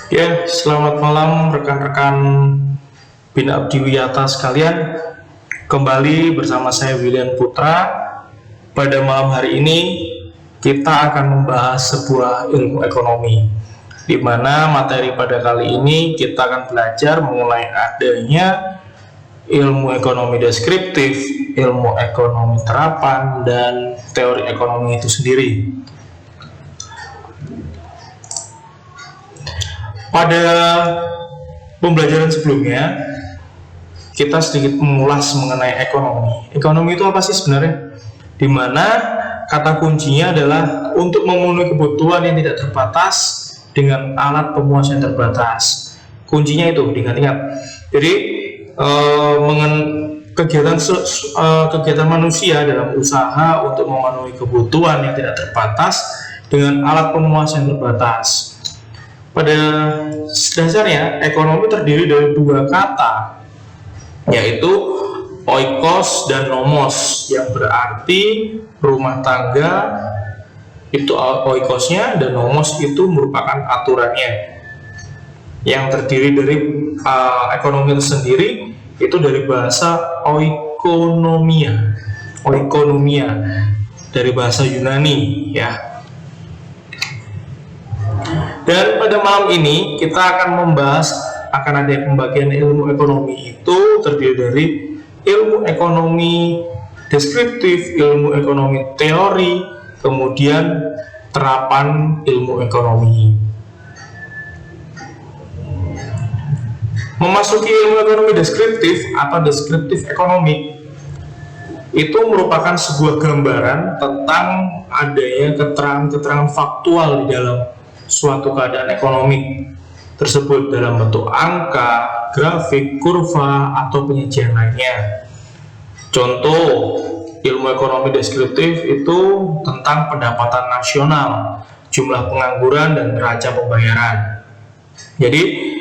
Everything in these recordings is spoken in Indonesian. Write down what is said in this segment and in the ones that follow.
Ya, selamat malam rekan-rekan Bina Abdi Wiyata sekalian. Kembali bersama saya William Putra. Pada malam hari ini kita akan membahas sebuah ilmu ekonomi, di mana materi pada kali ini kita akan belajar mengenai adanya ilmu ekonomi deskriptif, ilmu ekonomi terapan, dan teori ekonomi itu sendiri. Pada pembelajaran sebelumnya, kita sedikit mengulas mengenai ekonomi. Ekonomi itu apa sih sebenarnya? Di mana kata kuncinya adalah untuk memenuhi kebutuhan yang tidak terbatas dengan alat pemuas yang terbatas. Kuncinya itu diingat-ingat. Jadi kegiatan manusia dalam usaha untuk memenuhi kebutuhan yang tidak terbatas dengan alat pemuas yang terbatas. Pada dasarnya, ekonomi terdiri dari dua kata, yaitu oikos dan nomos, yang berarti rumah tangga itu oikosnya dan nomos itu merupakan aturannya. Yang terdiri dari ekonomi itu sendiri itu dari bahasa oikonomia dari bahasa Yunani, ya. Dan pada malam ini kita akan ada pembagian ilmu ekonomi itu terdiri dari ilmu ekonomi deskriptif, ilmu ekonomi teori, kemudian terapan ilmu ekonomi. Memasuki ilmu ekonomi deskriptif atau deskriptif ekonomi itu merupakan sebuah gambaran tentang adanya keterangan-keterangan faktual di dalam suatu keadaan ekonomi tersebut dalam bentuk angka, grafik, kurva, atau penyajian lainnya. Contoh ilmu ekonomi deskriptif itu tentang pendapatan nasional, jumlah pengangguran, dan neraca pembayaran. Jadi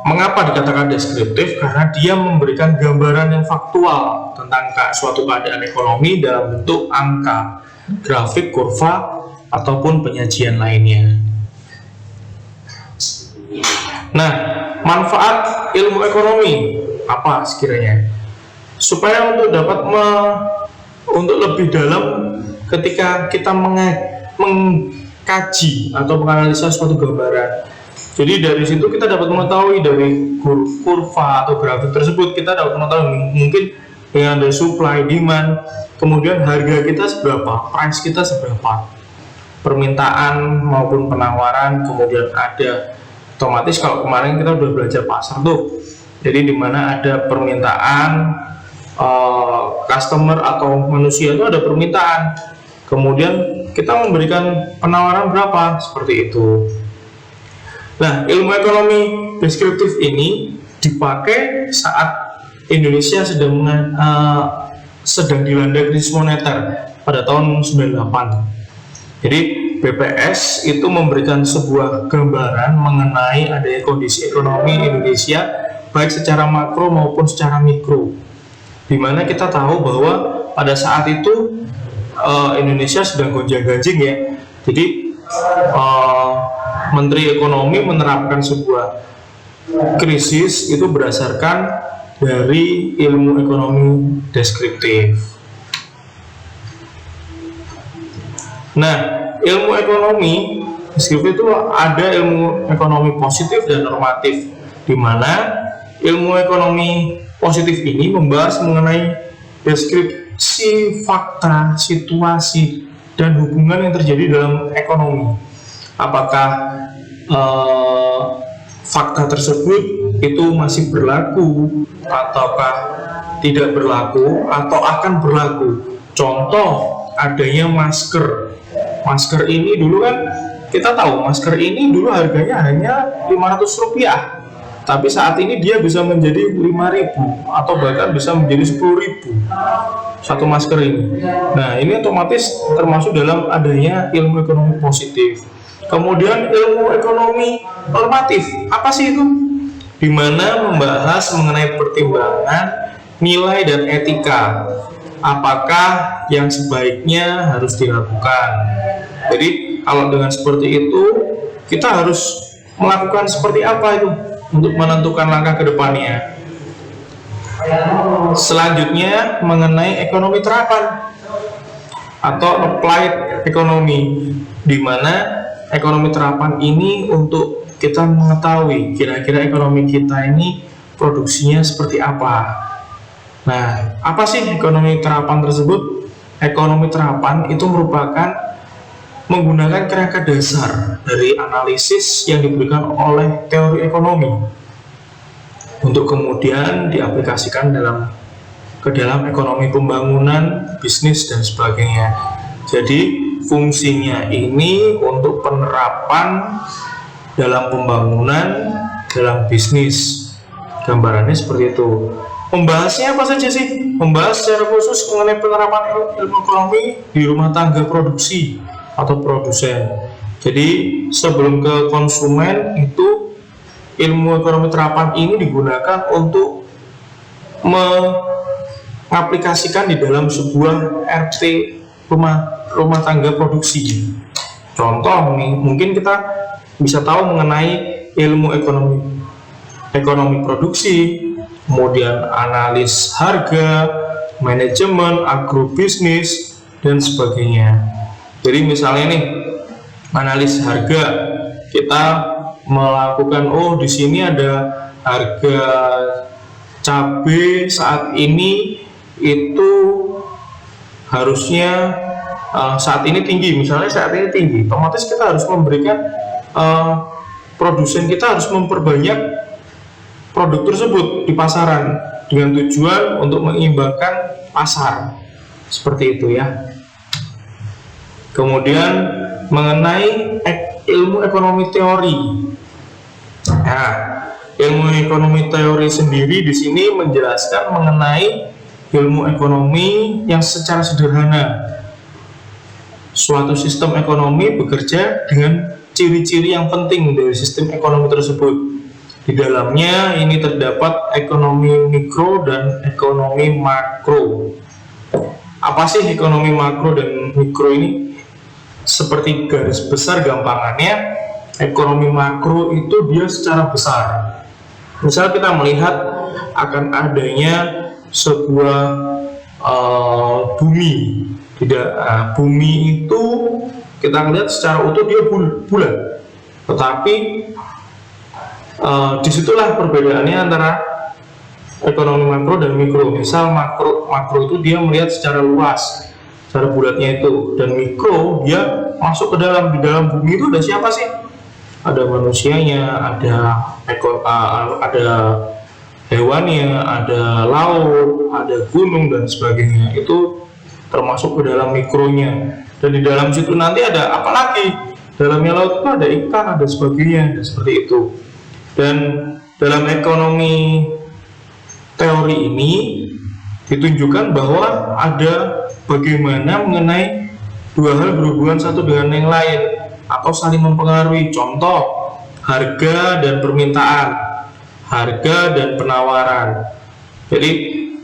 mengapa dikatakan deskriptif? Karena dia memberikan gambaran yang faktual tentang suatu keadaan ekonomi dalam bentuk angka, grafik, kurva, ataupun penyajian lainnya. Nah, manfaat ilmu ekonomi apa sekiranya? Supaya untuk dapat untuk lebih dalam ketika kita mengkaji atau menganalisa suatu gambaran. Jadi dari situ kita dapat mengetahui dari kurva atau grafik tersebut, kita dapat mengetahui mungkin dengan ada supply, demand, kemudian harga kita seberapa, price kita seberapa, permintaan maupun penawaran, kemudian ada otomatis kalau kemarin kita udah belajar pasar tuh, jadi dimana ada permintaan customer atau manusia itu ada permintaan, kemudian kita memberikan penawaran berapa, seperti itu. Nah, ilmu ekonomi deskriptif ini dipakai saat Indonesia sedang dilanda krisis moneter pada tahun 98. Jadi BPS itu memberikan sebuah gambaran mengenai adanya kondisi ekonomi Indonesia baik secara makro maupun secara mikro, dimana kita tahu bahwa pada saat itu Indonesia sedang gonjang-ganjing, ya. Jadi Menteri Ekonomi menerapkan sebuah krisis itu berdasarkan dari ilmu ekonomi deskriptif. Nah, ilmu ekonomi deskriptif itu ada ilmu ekonomi positif dan normatif, di mana ilmu ekonomi positif ini membahas mengenai deskripsi fakta, situasi, dan hubungan yang terjadi dalam ekonomi. Apakah fakta tersebut itu masih berlaku, ataukah tidak berlaku, atau akan berlaku. Contoh adanya masker. Masker ini dulu kan kita tahu masker ini dulu harganya hanya Rp500, tapi saat ini dia bisa menjadi 5.000 atau bahkan bisa menjadi 10.000 satu masker ini. Nah, ini otomatis termasuk dalam adanya ilmu ekonomi positif. Kemudian ilmu ekonomi normatif, apa sih itu? Dimana membahas mengenai pertimbangan, nilai, dan etika. Apakah yang sebaiknya harus dilakukan? Jadi kalau dengan seperti itu kita harus melakukan seperti apa itu untuk menentukan langkah ke depannya. Selanjutnya mengenai ekonomi terapan atau applied economy, di mana ekonomi terapan ini untuk kita mengetahui kira-kira ekonomi kita ini produksinya seperti apa. Nah, apa sih ekonomi terapan tersebut? Ekonomi terapan itu merupakan menggunakan kerangka dasar dari analisis yang diberikan oleh teori ekonomi untuk kemudian diaplikasikan ke dalam ekonomi pembangunan, bisnis, dan sebagainya. Jadi fungsinya ini untuk penerapan dalam pembangunan, dalam bisnis. Gambarannya seperti itu. Membahasnya apa saja sih? Membahas secara khusus mengenai penerapan ilmu ekonomi di rumah tangga produksi atau produsen. Jadi sebelum ke konsumen itu, ilmu ekonomi terapan ini digunakan untuk mengaplikasikan di dalam sebuah RT, rumah tangga produksi. Contoh nih, mungkin kita bisa tahu mengenai ilmu ekonomi produksi, kemudian analis harga, manajemen, agrobisnis, dan sebagainya. Jadi misalnya nih, analis harga, kita melakukan, di sini ada harga cabai saat ini itu harusnya saat ini tinggi, misalnya saat ini tinggi, otomatis kita harus memberikan produsen kita harus memperbanyak produk tersebut di pasaran dengan tujuan untuk menyeimbangkan pasar, seperti itu ya. Kemudian mengenai ilmu ekonomi teori. Nah, ilmu ekonomi teori sendiri di sini menjelaskan mengenai ilmu ekonomi yang secara sederhana. Suatu sistem ekonomi bekerja dengan ciri-ciri yang penting dari sistem ekonomi tersebut. Di dalamnya ini terdapat ekonomi mikro dan ekonomi makro. Apa sih ekonomi makro dan mikro ini? Seperti garis besar gampangannya, ekonomi makro itu dia secara besar. Misal kita melihat akan adanya sebuah bumi. Bumi itu kita lihat secara utuh dia bulat, tetapi disitulah perbedaannya antara ekonomi makro dan mikro. Misal makro itu dia melihat secara luas, secara bulatnya itu, dan mikro dia masuk ke di dalam bumi itu ada siapa sih? Ada manusianya, ada hewannya, ada laut, ada gunung, dan sebagainya. Itu termasuk ke dalam mikronya. Dan di dalam situ nanti ada apa lagi? Dalamnya laut itu ada ikan, ada sebagainya, dan seperti itu. Dan dalam ekonomi teori ini ditunjukkan bahwa ada bagaimana mengenai dua hal berhubungan satu dengan yang lain atau saling mempengaruhi. Contoh, harga dan permintaan, harga dan penawaran. Jadi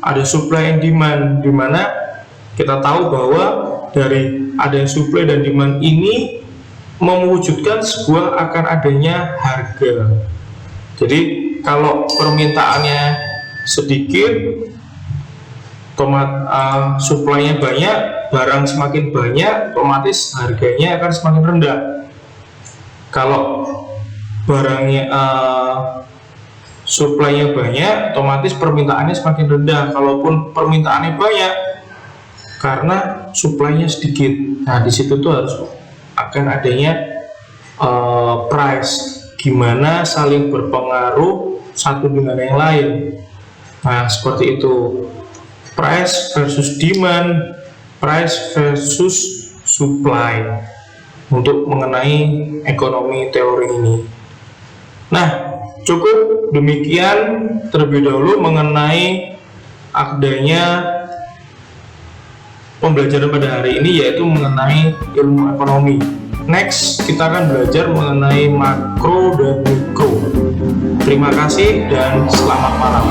ada supply and demand, di mana kita tahu bahwa dari ada supply dan demand ini mewujudkan sebuah akan adanya harga. Jadi kalau permintaannya sedikit, supply-nya banyak, barang semakin banyak, otomatis harganya akan semakin rendah. Kalau barangnya supply-nya banyak, otomatis permintaannya semakin rendah. Kalaupun permintaannya banyak, karena supply-nya sedikit. Nah, di situ tuh harus akan adanya price, gimana saling berpengaruh satu dengan yang lain. Nah, seperti itu. Price versus demand, price versus supply untuk mengenai ekonomi teori ini. Nah, cukup demikian terlebih dahulu mengenai adanya pembelajaran pada hari ini, yaitu mengenai ilmu ekonomi. Next, kita akan belajar mengenai makro dan mikro. Terima kasih dan selamat malam.